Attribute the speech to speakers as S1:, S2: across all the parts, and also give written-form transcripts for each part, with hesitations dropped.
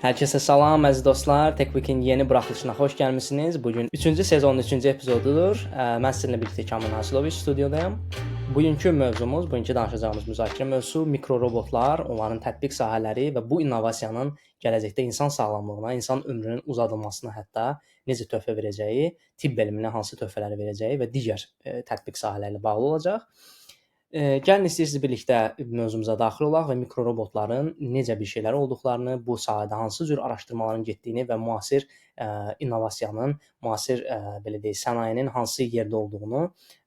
S1: Hər kəsə salam əziz dostlar. TechWeek-in yeni buraxılışına xoş gəlmisiniz. Bu gün 3-cü sezonun 3-cü epizodudur. Mən sizinlə birlikdə Kamran Hasiloviç studiyadayım. Bugünkü mövzumuz, bugünkü danışacağımız müzakirə mövzusu mikrorobotlar, onların tətbiq sahələri və bu innovasiyanın gələcəkdə insan sağlamlığına, insan ömrünün uzadılmasına hətta necə töhfə verəcəyi, tibb elminə hansı töhfələri verəcəyi və digər tətbiq sahələri ilə bağlı olacaq. Gəlin istəyirsiniz birlikdə mövzumuza daxil olaq və mikrorobotların necə bir şeylər olduqlarını, bu sahədə hansı cür araşdırmaların getdiyini və müasir innovasiyanın, müasir belə deyək, sənayenin hansı yerdə olduğunu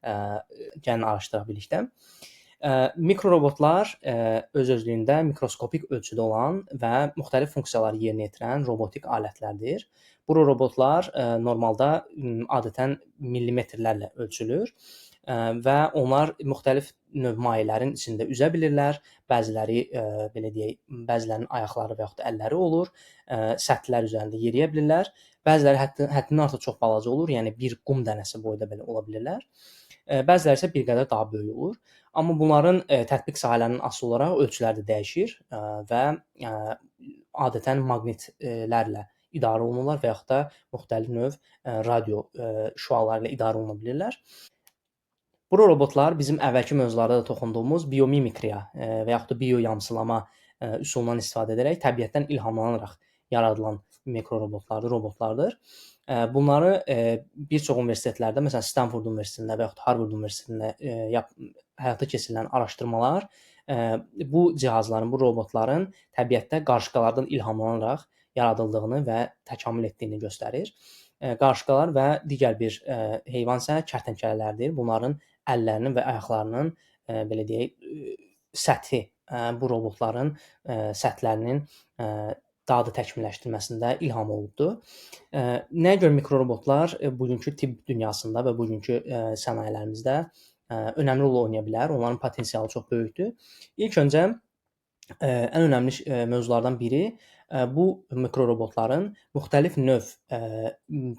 S1: gəlin araşdıraq birlikdə. Mikrorobotlar öz-özlüyündə mikroskopik ölçüdə olan və müxtəlif funksiyaları yerinə yetirən robotik alətlərdir. Bu robotlar normalda adətən millimetrlərlə ölçülür və onlar müxtəlif növ mayelərin içində üzə bilirlər. Bəziləri belə deyək, bəzilərinin ayaqları və yaxud da əlləri olur. Səthlər üzərində yeriyə bilirlər. Bəziləri həddindən artıq çox balaca olur, yəni bir qum dənəsi boyda belə ola bilirlər. Bəziləri isə bir qədər daha böyük olur. Amma bunların tətbiq sahələrinin asılı olaraq ölçüləri də dəyişir və adətən maqnitlərlə idarə olunurlar və yaxud da müxtəlif növ radio şüaları ilə idarə oluna bilirlər. Bu robotlar bizim əvvəlki mövzularda da toxunduğumuz biomimikriya və yaxud da bioyamsılama üsulundan istifadə edərək təbiətdən ilhamlanaraq yaradılan robotlardır. Bunları bir çox universitetlərdə, məsələn Stanford Universitetində və yaxud Harvard Universitetində həyata keçirilən araşdırmalar bu cihazların, bu robotların təbiətdə qarışqalardan ilhamlanaraq yaradıldığını və təkamül etdiyini göstərir. Qarışqalar və digər bir heyvan isə kərtənkələlərdir. Bunların əllərinin və ayaqlarının belə deyək, səthi bu robotların səthlərinin daha da təkmilləşdirilməsində ilham olubdur. Nəyə görə mikrorobotlar bugünkü tibb dünyasında və bugünkü sənayələrimizdə önəmli rol oynaya bilər? Onların potensialı çox böyükdür. İlk öncə ən önəmli mövzulardan biri bu mikrorobotların müxtəlif növ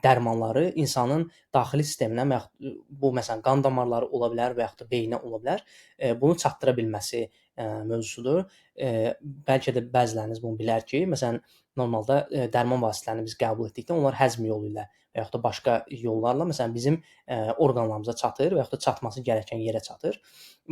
S1: dərmanları insanın daxili sisteminə, bu məsələn qan damarları ola bilər və yaxud da beyinə ola bilər, bunu çatdıra bilməsi mövzusudur. Bəlkə də bəziləriniz bunu bilər ki, məsələn normalda dərman vasitələrini biz qəbul etdikdə onlar həzm yolu ilə və yaxud da başqa yollarla məsələn bizim orqanlarımıza çatır və yaxud da çatması gərəkən yerə çatır.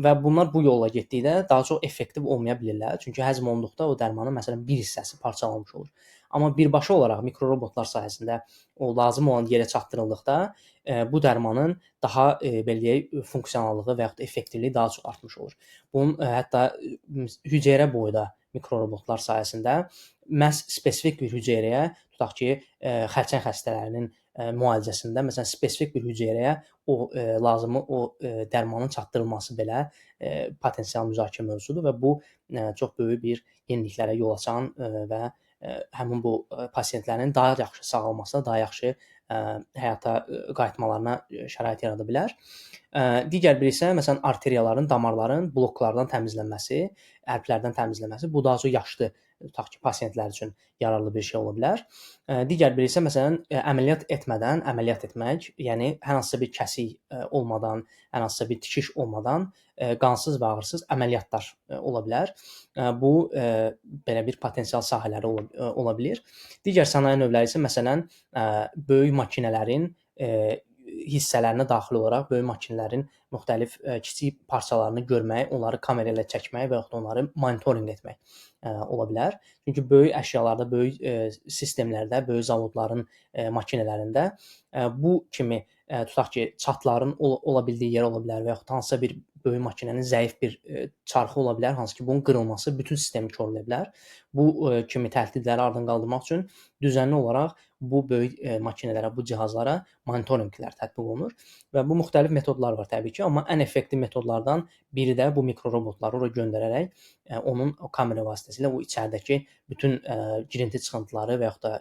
S1: Və bunlar bu yolla getdikdə daha çox effektiv olmaya bilirlər. Çünki həzm olunduqda o dərmanın məsələn bir hissəsi parçalanmış olur. Amma birbaşa olaraq mikrorobotlar sayəsində o lazım olan yerə çatdırıldıqda bu dərmanın daha belə deyək, funksionallığı və yaxud da effektivliyi daha çox artmış olur. Bunun hətta hüceyrə boyda mikrorobotlar sayəsində məhz spesifik bir hüceyrəyə, tutaq ki, xərçəng xəstələrinin müalicəsində məsələn spesifik bir hüceyrəyə lazımı o dərmanın çatdırılması belə potensial müzakirə mövzusudur və bu çox böyük bir yeniliklərə yol açan və həmin bu pasientlərin daha yaxşı sağalmasına, daha yaxşı həyata qayıtmalarına şərait yarada bilər. Digər biri isə məsələn arteriyaların, damarların bloklardan təmizlənməsi, ərklərdən təmizlənməsi. Bu daha çox yaşlı, tutaq ki, pasientlər üçün yararlı bir şey ola bilər. Digər biri isə məsələn əməliyyat etmədən əməliyyat etmək, yəni hər hansısa bir kəsik olmadan, hər hansısa bir tikiş olmadan qansız və ağrısız əməliyyatlar ola bilər. Bu belə bir potensial sahələri ola bilər. Digər sənaye növləri isə məsələn böyük maşınların hissələrinə daxil olaraq böyük maşınların müxtəlif kiçik parçalarını görmək, onları kamera ilə çəkmək və yaxud da onları monitorinq etmək ola bilər. Çünki böyük əşyalarda, böyük sistemlərdə, böyük zavodların maşınlarında bu kimi tutaq ki, çatların ola bildiyi yer ola bilər və yaxud hansısa bir böyük maşının zəif bir çarxı ola bilər, hansı ki, bunun qırılması bütün sistemi korlaya bilər. Bu kimi təhdidləri aradan qaldırmaq üçün düzənli olaraq bu böyük maşınlara, bu cihazlara monitorinqlər tətbiq olunur və bu müxtəlif metodlar var təbii ki, amma ən effektiv metodlardan biri də bu mikrorobotları ora göndərərək onun o kamera vasitəsilə o içəridəki bütün girinti çıxıntıları və yaxud da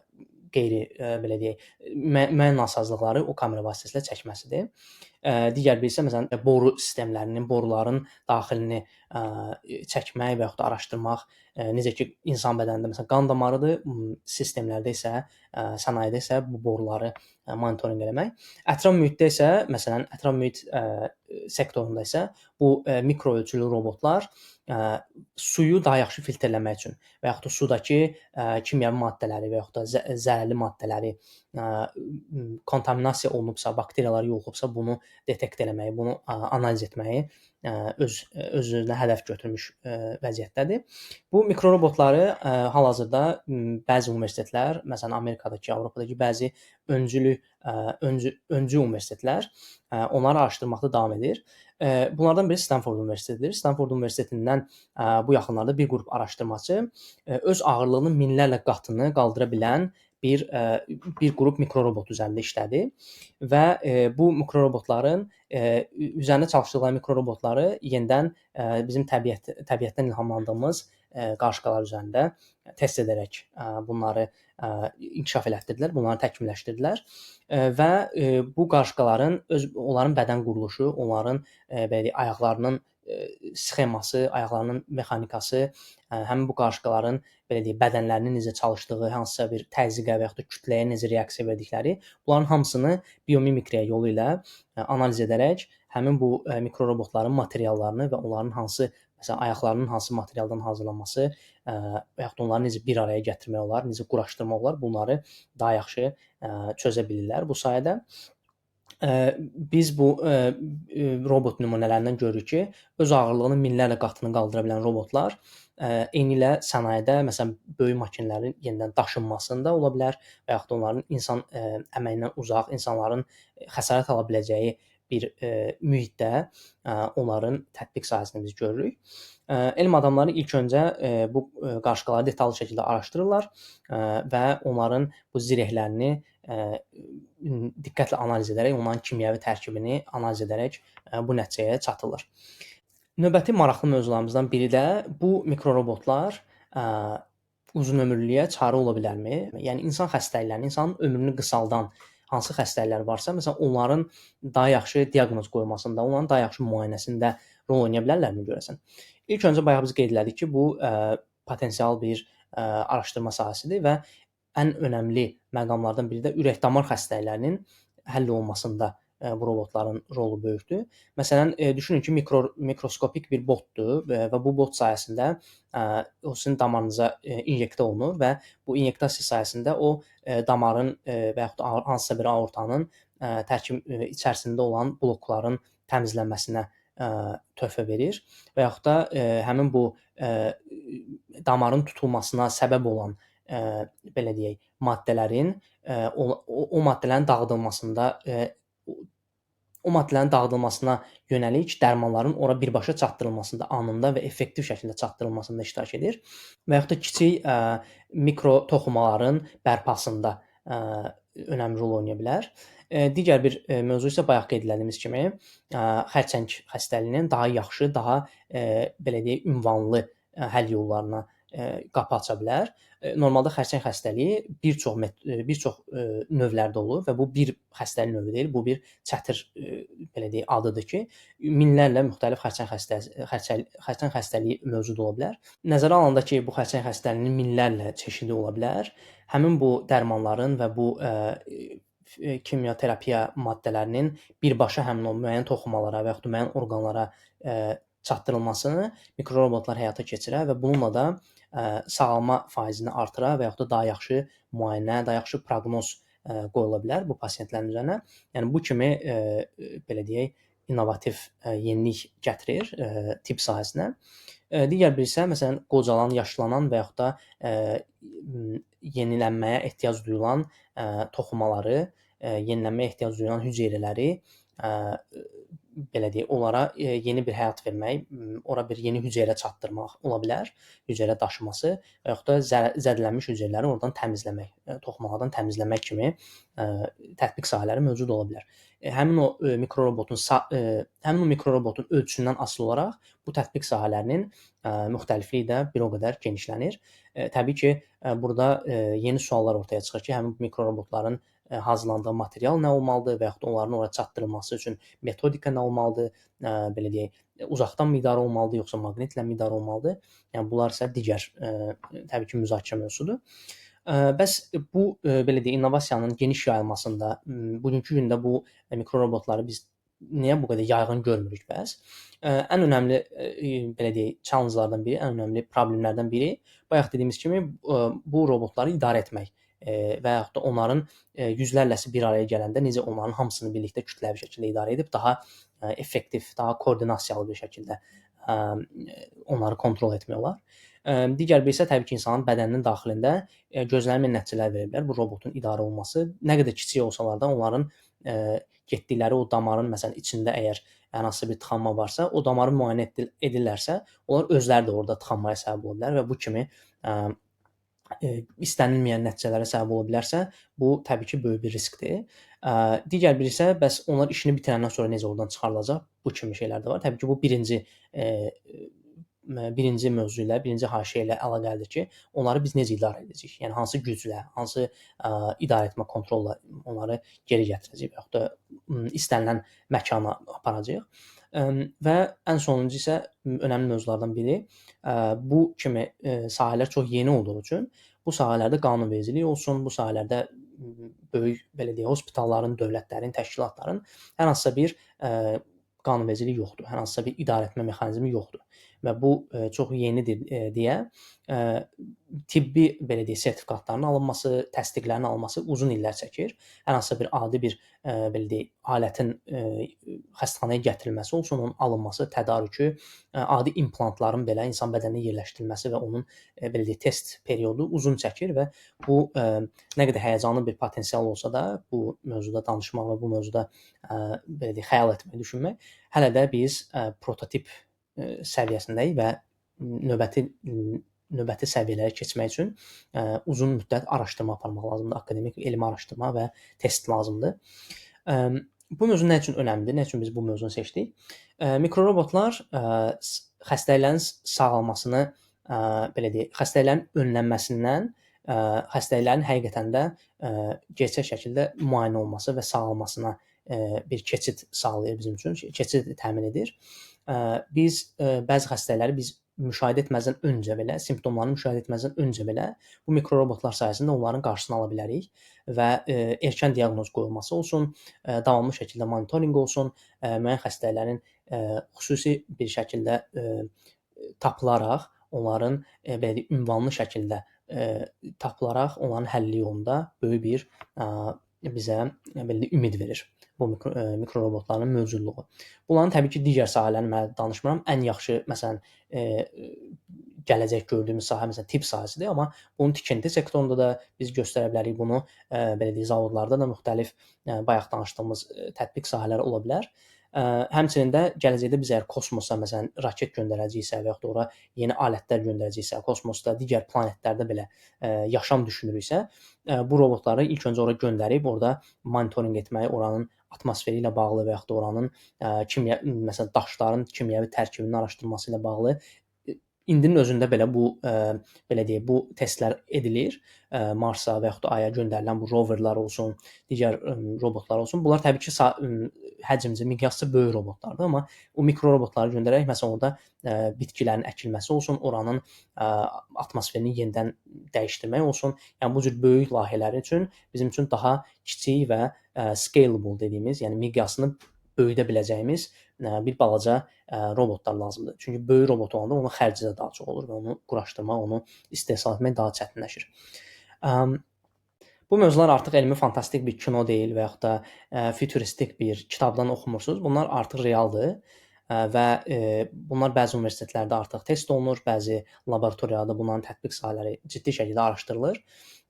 S1: qeyri belə deyək, müəyyən nasazlıqları o kamera vasitəsilə çəkməsidir. Digər biri isə məsələn boru sistemlərinin, boruların daxilini çəkmək və yaxud da araşdırmaq. Necə ki, insan bədənində məsələn qan damarıdır, sistemlərdə isə, sənayedə isə bu boruları monitorinq eləmək. Ətraf mühitdə isə məsələn ətraf mühit sektorunda isə bu mikro ölçülü robotlar suyu daha yaxşı filtrləmək üçün və yaxud da sudakı kimyəvi maddələri və yaxud da zərərli maddələri kontaminasiya olunubsa, bakteriyalar yoluxubsa bunu detekt eləməyi, bunu analiz etməyi özünə hədəf götürmüş vəziyyətdədir. Bu mikrorobotları hal-hazırda bəzi universitetlər, məsələn Amerikadakı, Avropadakı bəzi öncü universitetlər onları araşdırmaqda davam edir. Bunlardan biri Stanford Universitetidir. Stanford Universitetindən bu yaxınlarda bir qrup araşdırmaçı öz ağırlığının minlərlə qatını qaldıra bilən bir qrup mikrorobot üzərində işlədi və bu mikrorobotların üzərində çalışdıqları mikrorobotları yenidən bizim təbiətdən ilhamlandığımız qarışqalar üzərində test edərək bunları inkişaf elətdirdilər, bunları təkmilləşdirdilər və bu qarışqaların onların bədən quruluşu, onların belə deyək, ayaqlarının sxeması, ayaqlarının mexanikası, həmin bu qarışqaların belə deyək, bədənlərinin necə çalışdığı, hansısa bir təzyiqə və yaxud da kütləyə necə reaksiya verdikləri, bunların hamısını biomimikriya yolu ilə analiz edərək həmin bu mikrorobotların materiallarını və onların hansı, məsələn, ayaqlarının hansı materialdan hazırlanması və yaxud da onları necə bir araya gətirmək olar, necə quraşdırmaq olar, bunları daha yaxşı çözə bilirlər bu sayədə. Biz bu robot nümunələrindən görürük ki, öz ağırlığının minlərlə qatını qaldıra bilən robotlar eynilə sənayedə, məsələn, böyük maşınların yenidən daşınmasında ola bilər və yaxud da onların insan əməyindən uzaq, insanların xəsarət ala biləcəyi bir mühitdə onların tətbiq sahəsini biz görürük. Elm adamları ilk öncə bu qarışqaları detallı şəkildə araşdırırlar və onların bu zirehlərini diqqətlə analiz edərək, onların kimyəvi tərkibini analiz edərək bu nəticəyə çatırlar. Növbəti maraqlı mövzularımızdan biri də bu mikrorobotlar uzunömürlüyə çarə ola bilərmi? Yəni insan xəstəliklərini, insanın ömrünü qısaldan hansı xəstəliklər varsa, məsələn, onların daha yaxşı diaqnoz qoyulmasında, onların daha yaxşı müayinəsində rol oynaya bilərlərmi görəsən? İlk öncə bayaq biz qeyd elədik ki, bu potensial bir araşdırma sahəsidir və ən önəmli məqamlardan biri də ürək-damar xəstəliklərinin həll olunmasında bu robotların rolu böyükdür. Məsələn, düşünün ki, mikroskopik bir botdur və bu bot sayəsində o sizin damarınıza inyektə olunur və bu inyektasiya sayəsində o damarın və yaxud da hansısa bir aortanın içərisində olan blokların təmizlənməsinə töhfə verir və yaxud da həmin bu damarın tutulmasına səbəb olan belə deyək, maddələrin o maddələrin dağıdılmasına yönəlik dərmanların ora birbaşa çatdırılmasında, anında və effektiv şəkildə çatdırılmasında iştirak edir və yaxud da kiçik mikro toxumaların bərpasında önəmli rol oynaya bilər. Digər bir mövzu isə bayaq qeyd etdiyimiz kimi xərçəng xəstəliyinin daha yaxşı, daha belə deyək, ünvanlı həll yollarına qapı aça bilər. Normalda xərçəng xəstəliyi bir çox növlərdə olur və bu bir xəstəlik növü deyil, bu bir çətir belə deyək adıdır ki, minlərlə müxtəlif xərçəng xəstəliyi mövcud ola bilər. Nəzərə alınanda ki, bu xərçəng xəstəliyinin minlərlə çeşidi ola bilər, həmin bu dərmanların və bu kimyoterapiya maddələrinin birbaşa həmin o müəyyən toxumalara və yaxud da müəyyən orqanlara çatdırılmasını mikrorobotlar həyata keçirər və bununla da sağalma faizini artırar və yaxud da daha yaxşı müayinə, daha yaxşı proqnoz qoyula bilər bu pasientlərin üzərinə. Yəni bu kimi belə deyək, innovativ yenilik gətirir tibb sahəsinə. Digər birisi isə məsələn qocalan, yaşlanan və yaxud da yenilənməyə ehtiyac duyulan toxumaları, yenilənməyə ehtiyac duyulan hüceyrələri belə deyək, onlara yeni bir həyat vermək, ora bir yeni hüceyrə çatdırmaq ola bilər, hüceyrə daşıması və yaxud da zədələnmiş hüceyrələri oradan təmizləmək, toxumalardan təmizləmək kimi tətbiq sahələri mövcud ola bilər. Həmin o mikrorobotun ölçüsündən asılı olaraq bu tətbiq sahələrinin müxtəlifliyi də bir o qədər genişlənir. Təbii ki, burada yeni suallar ortaya çıxır ki, həmin mikrorobotların hazırlandığı material nə olmalıdır və yaxud da onların ora çatdırılması üçün metodika nə olmalıdır, belə deyək, uzaqdan mı idarə olmalıdır, yoxsa maqnitlə mi idarə olmalıdır? Yəni bunlar isə digər təbii ki, müzakirə mövzusudur. Bəs bu belə deyək, innovasiyanın geniş yayılmasında bugünkü gündə bu mikrorobotları biz niyə bu qədər yayğın görmürük bəs? Ən önəmli belə deyək, challenge-lardan biri, ən önəmli problemlərdən biri bayaq dediyimiz kimi bu robotları idarə etmək və yaxud da onların yüzlərləsi bir araya gələndə necə onların hamısını birlikdə kütləvi şəkildə idarə edib daha effektiv, daha koordinasiyalı bir şəkildə onları kontrol etmək olar. Digər bir isə təbii ki, insanın bədəninin daxilində gözlənilmədən nəticələr verə bilər bu robotun idarə olunması. Nə qədər kiçik olsalar da onların getdikləri o damarın məsələn içində əgər hər hansısa bir tıxanma varsa, o damarı müayinə edirlərsə, onlar özləri də orada tıxanmaya səbəb ola bilər və bu kimi istənilməyən nəticələrə səbəb ola bilərsə, bu təbii ki, böyük bir riskdir. Digər biri isə bəs onlar işini bitirəndən sonra necə oradan çıxarılacaq? Bu kimi şeylər də var. Təbii ki, bu birinci mövzu ilə, birinci haşiyə ilə əlaqəlidir ki, onları biz necə idarə edəcəyik? Yəni hansı güclə, hansı idarə etmə kontrolla onları geri gətirəcəyik və yaxud da istənilən məkana aparacağıq. Və ən sonuncu isə önəmli mövzulardan biri bu kimi sahələr çox yeni olduğu üçün bu sahələrdə qanunvericilik olsun, bu sahələrdə böyük belə deyək, hospitalların, dövlətlərin, təşkilatların hər hansısa bir qanunvericilik yoxdur, hər hansısa bir idarə etmə mexanizmi yoxdur və bu çox yenidir deyə tibbi belə deyək, sertifikatların alınması, təsdiqlərin alınması uzun illər çəkir. Hər hansısa bir adi bir belə deyək, alətin xəstəxanaya gətirilməsi olsun, onun alınması, tədarükü, adi implantların belə insan bədəninə yerləşdirilməsi və onun belə deyək, test periodu uzun çəkir və bu nə qədər həyəcanlı bir potensial olsa da, bu mövzuda danışmaq və bu mövzuda belə deyək, xəyal etmək, düşünmək, hələ də biz prototip səviyyəsindəyik və növbəti səviyyələrə keçmək üçün uzun müddət araşdırma aparmaq lazımdır. Akademik elmi araşdırma və test lazımdır. Bu mövzu nə üçün önəmlidir? Nə üçün biz bu mövzunu seçdik? Mikrorobotlar xəstələrin sağalmasını belə deyək, xəstələrin önlənməsindən xəstələrin həqiqətən də gerçək şəkildə müayinə olması və sağalmasına bir keçid sağlayır bizim üçün, keçid təmin edir. Biz bəzi xəstələri biz müşahidə etməzdən öncə belə, simptomlarını müşahidə etməzdən öncə belə bu mikrorobotlar sayəsində onların qarşısını ala bilərik və erkən diaqnoz qoyulması olsun, davamlı şəkildə monitorinq olsun, müəyyən xəstələrin xüsusi bir şəkildə tapılaraq, onların belə deyək, ünvanlı şəkildə tapılaraq onların həlli yolunda böyük bir bizə belə deyək, ümid verir bu mikrorobotların mövcudluğu. Bunların təbii ki, digər sahələrini mən danışmıram. Ən yaxşı, məsələn, gələcək gördüyümüz sahə məsələn tibb sahəsidir, amma bunun tikinti sektorunda da biz göstərə bilərik bunu. Belə deyək, zavodlarda da müxtəlif bayaq danışdığımız tətbiq sahələri ola bilər. Həmçinin də gələcəkdə biz əgər kosmosa məsələn raket göndərəcəksə və yaxud da ora yeni alətlər göndərəcəksə, kosmosda digər planetlərdə belə yaşam düşünürüksə, bu robotları ilk öncə ora göndərib, orada monitorinq etməyi, oranın atmosferi ilə bağlı və yaxud da oranın məsələn daşların kimyəvi tərkibinin araşdırılması ilə bağlı indinin özündə belə bu belə deyək, bu testlər edilir. Marsa və yaxud da Aya göndərilən bu roverlər olsun, digər robotlar olsun. Bunlar təbii ki, həcmcə, miqyasca böyük robotlardır, amma o mikro robotları göndərərək məsələn orada bitkilərin əkilməsi olsun, oranın atmosferini yenidən dəyişdirmək olsun. Yəni bu cür böyük layihələr üçün bizim üçün daha kiçik və scalable dediyimiz, yəni miqyasını böyüdə biləcəyimiz bir balaca robotlar lazımdır. Çünki böyük robot olanda onun xərci də daha çox olur və onu quraşdırmaq, onu istehsal etmək daha çətinləşir. Bu mövzular artıq elmi fantastik bir kino deyil və yaxud da füturistik bir kitabdan oxumursunuz. Bunlar artıq realdır və bunlar bəzi universitetlərdə artıq test olunur, bəzi laboratoriyalarda bunların tətbiq sahələri ciddi şəkildə araşdırılır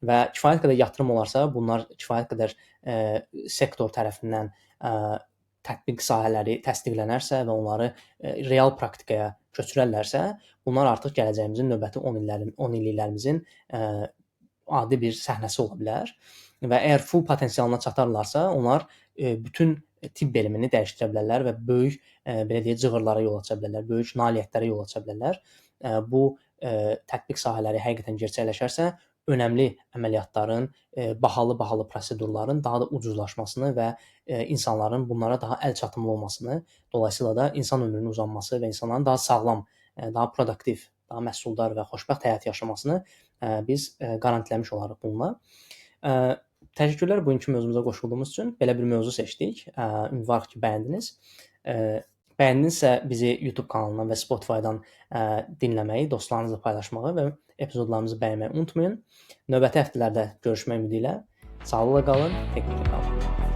S1: və kifayət qədər yatırım olarsa, bunlar kifayət qədər sektor tərəfindən tətbiq sahələri təsdiqlənərsə və onları real praktikaya köçürərlərsə, bunlar artıq gələcəyimizin növbəti 10 illiklərimizin adi bir səhnəsi ola bilər və əgər full potensialına çatarlarsa, onlar bütün tibb elmini dəyişdirə bilərlər və böyük belə deyək, cığırlara yol aça bilərlər, böyük nailiyyətlərə yol aça bilərlər. Bu tətbiq sahələri həqiqətən gerçəkləşərsə, önəmli əməliyyatların, bahalı prosedurların daha da ucuzlaşmasını və insanların bunlara daha əlçatımlı olmasını, dolayısıyla da insan ömrünün uzanması və insanların daha sağlam, daha produktiv, daha məhsuldar və xoşbəxt həyat yaşamasını biz qarantiləmiş olarıq bununla. Təşəkkürlər bugünkü mövzumuza qoşulduğumuz üçün. Belə bir mövzu seçdik. Ümidvarıq ki, bəyəndiniz. Bəyəndinizsə bizi YouTube kanalından və Spotify-dan dinləməyi, dostlarınızla paylaşmağı və epizodlarımızı bəyənməyi unutmayın. Növbəti həftələrdə görüşmək ümidi ilə sağlıqla qalın, texniklə qalın.